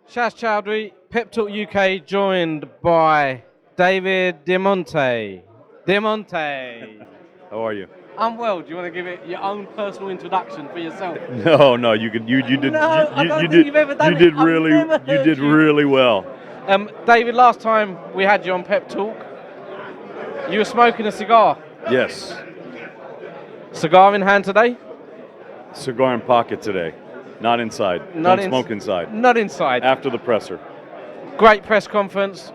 Shaz Chaudhry, Pep Talk UK, joined by David Diamante. Diamante. How are you? I'm well. Do you want to give it your own personal introduction for yourself? No, you could you did No, I don't think did you've ever done you it. did I've really never you heard did you. really well. David, last time we had you on Pep Talk, you were smoking a cigar. Yes, Cigar in hand today? cigar in pocket today, not inside. Not Don't smoke inside. Not inside. After the presser. Great press conference.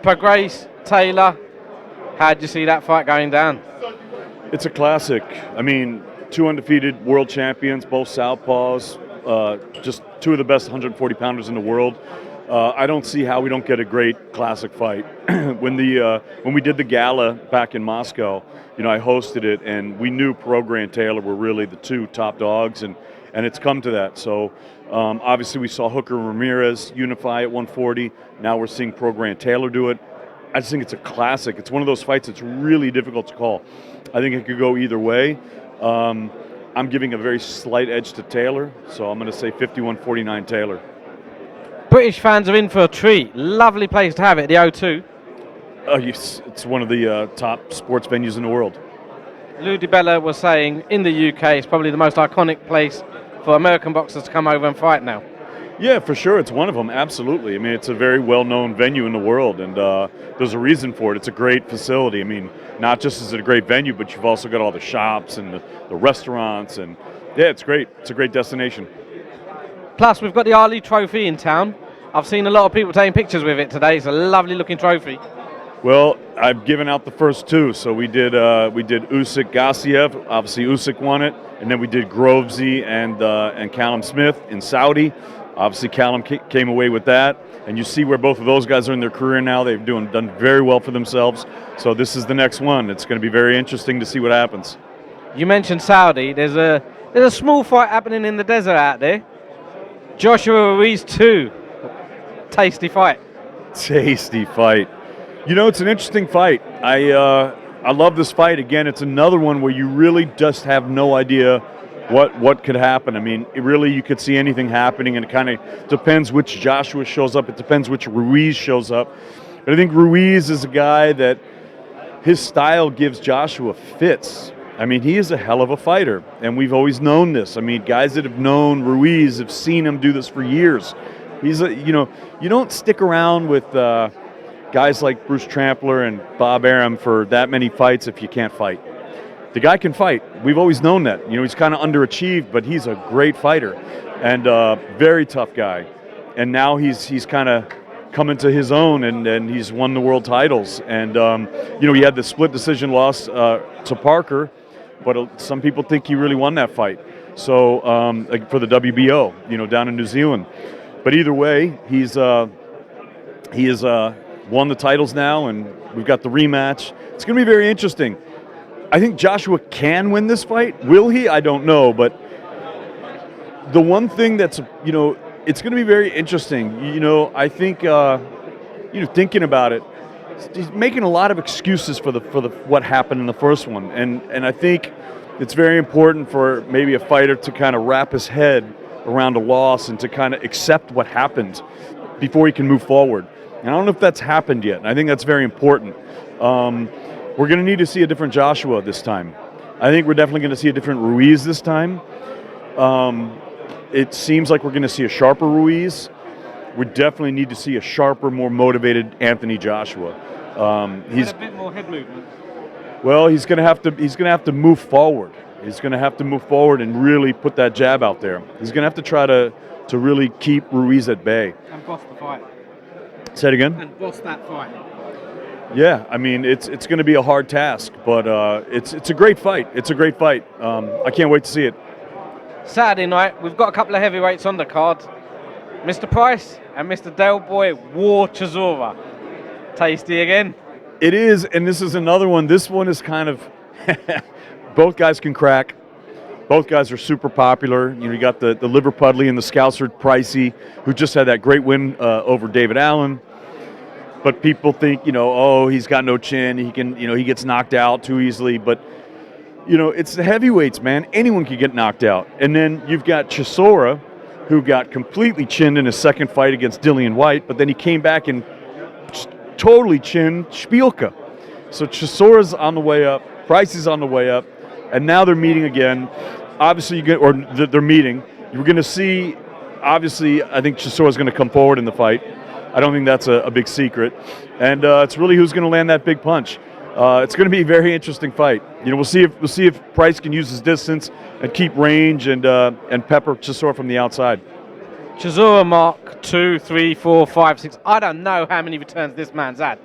Grace, Taylor. How'd you see that fight going down? It's a classic. I mean, two undefeated world champions, both southpaws, just two of the best 140 pounders in the world. I don't see how we don't get a great classic fight. when we did the gala back in Moscow, I hosted it, and we knew Prograis and Taylor were really the two top dogs, and it's come to that. So obviously we saw Hooker and Ramirez unify at 140. Now we're seeing Prograis and Taylor do it. I just think it's a classic. It's one of those fights that's really difficult to call. I think it could go either way. I'm giving a very slight edge to Taylor, so I'm going to say 51-49 Taylor. British fans are in for a treat. Lovely place to have it, the O2. Yes, it's one of the top sports venues in the world. Lou DiBella was saying in the UK it's probably the most iconic place for American boxers to come over and fight now. Yeah, for sure. It's one of them, absolutely. I mean, it's a very well-known venue in the world, and there's a reason for it. It's a great facility. I mean, not just is it a great venue, but you've also got all the shops and the restaurants, and yeah, it's great. It's a great destination. Plus, we've got the Ali Trophy in town. I've seen a lot of people taking pictures with it today. It's a lovely-looking trophy. Well, I've given out the first two. So we did Usyk Gassiev. Obviously, Usyk won it, and then we did Grovesy and Callum Smith in Saudi. Obviously, Callum came away with that, and you see where both of those guys are in their career now. They've done very well for themselves. So this is the next one. It's going to be very interesting to see what happens. You mentioned Saudi. There's a small fight happening in the desert out there. Joshua Ruiz 2. Tasty fight. Tasty fight. It's an interesting fight. I love this fight. Again, it's another one where you really just have no idea what could happen. I mean, you could see anything happening, and it kind of depends which Joshua shows up. It depends which Ruiz shows up. But I think Ruiz is a guy that his style gives Joshua fits. I mean, he is a hell of a fighter, and we've always known this. I mean, guys that have known Ruiz have seen him do this for years. You don't stick around with guys like Bruce Trampler and Bob Arum for that many fights if you can't fight. The guy can fight. We've always known that. He's kind of underachieved, but he's a great fighter and very tough guy. And now he's kind of come into his own, and he's won the world titles. And he had the split decision loss to Parker, but some people think he really won that fight. So for the WBO, down in New Zealand. But either way, he has won the titles now, and we've got the rematch. It's going to be very interesting. I think Joshua can win this fight. Will he? I don't know. But the one thing that's, it's going to be very interesting. I think, thinking about it, he's making a lot of excuses for what happened in the first one. And I think it's very important for maybe a fighter to kind of wrap his head around a loss and to kind of accept what happened before he can move forward. And I don't know if that's happened yet. And I think that's very important. We're going to need to see a different Joshua this time. I think we're definitely going to see a different Ruiz this time. It seems like we're going to see a sharper Ruiz. We definitely need to see a sharper, more motivated Anthony Joshua. He's a bit more head movement. Well, he's going to have to move forward. He's going to have to move forward and really put that jab out there. He's going to have to try to really keep Ruiz at bay. And boss the fight. Say it again? And boss that fight. Yeah, I mean, it's going to be a hard task, but it's a great fight. It's a great fight. I can't wait to see it. Saturday night, we've got a couple of heavyweights on the card. Mr. Price and Mr. Del Boy War Chisora. Tasty again. It is, and this is another one. This one is kind of both guys can crack. Both guys are super popular. You got the Liverpudley and the Scouser Pricey, who just had that great win over David Allen. But people think, he's got no chin. He can, he gets knocked out too easily. But, it's the heavyweights, man. Anyone can get knocked out. And then you've got Chisora, who got completely chinned in his second fight against Dillian White, but then he came back and just totally chinned Spielka. So Chisora's on the way up, Price is on the way up, and now they're meeting again. Obviously, they're meeting. You're going to see, obviously, I think Chisora's going to come forward in the fight. I don't think that's a big secret. And it's really who's going to land that big punch. It's going to be a very interesting fight. You know, we'll see if Price can use his distance and keep range and pepper Chisora from the outside. Chisora mark 2, 3, 4, 5, 6. I don't know how many returns this man's had.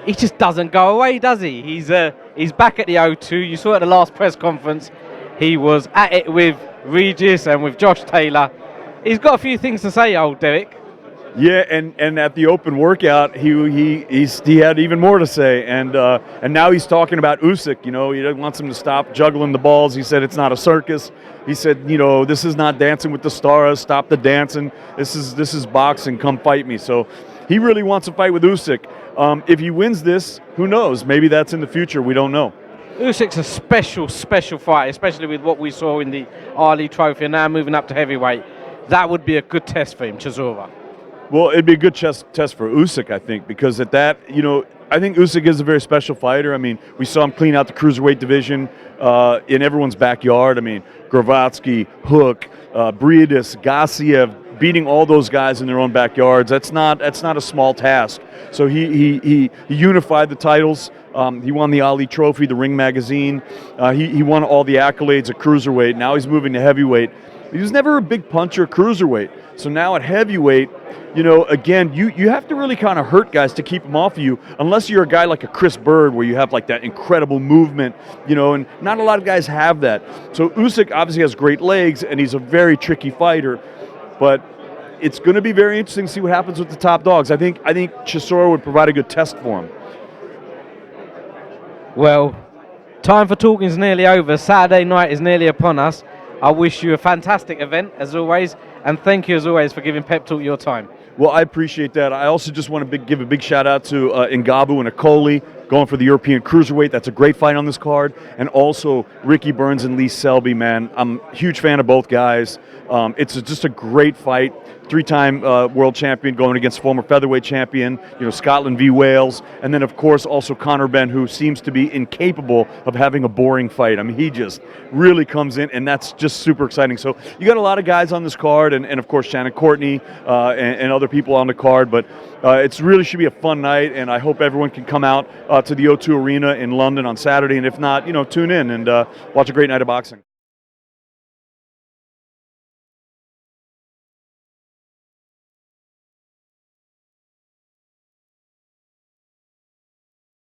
He just doesn't go away, does he? He's back at the O2. You saw at the last press conference, he was at it with Regis and with Josh Taylor. He's got a few things to say, old Derek. Yeah, and at the open workout, he had even more to say, and now he's talking about Usyk. You know, he wants him to stop juggling the balls. He said it's not a circus. He said, you know, this is not Dancing with the Stars. Stop the dancing. This is boxing. Come fight me. So he really wants to fight with Usyk. If he wins this, who knows? Maybe that's in the future. We don't know. Usyk's a special fight, especially with what we saw in the Ali Trophy, and now moving up to heavyweight. That would be a good test for him, Chisora. Well, it'd be a good test for Usyk, I think, because at that, you know, I think Usyk is a very special fighter. I mean, we saw him clean out the cruiserweight division in everyone's backyard. I mean, Gravatsky, Hook, Briedis, Gassiev, beating all those guys in their own backyards. That's not a small task. So he unified the titles. He won the Ali Trophy, the Ring Magazine. He won all the accolades at cruiserweight. Now he's moving to heavyweight. He was never a big puncher at cruiserweight. So now at heavyweight, you know, again, you have to really kind of hurt guys to keep them off of you, unless you're a guy like a Chris Bird where you have like that incredible movement, you know, and not a lot of guys have that. So Usyk obviously has great legs, and he's a very tricky fighter, but it's going to be very interesting to see what happens with the top dogs. I think Chisora would provide a good test for him. Well, time for talking is nearly over. Saturday night is nearly upon us. I wish you a fantastic event, as always, and thank you, as always, for giving Pep Talk your time. Well, I appreciate that. I also just want to give a big shout-out to Ngannou and Akoli, going for the European Cruiserweight. That's a great fight on this card. And also Ricky Burns and Lee Selby, man. I'm a huge fan of both guys. It's just a great fight. Three-time world champion going against former featherweight champion, you know, Scotland v. Wales. And then, of course, also Conor Benn, who seems to be incapable of having a boring fight. I mean, he just really comes in, and that's just super exciting. So you got a lot of guys on this card, and of course, Shannon Courtney and other people on the card. But it really should be a fun night, and I hope everyone can come out to the O2 Arena in London on Saturday. And if not, you know, tune in and watch a great night of boxing.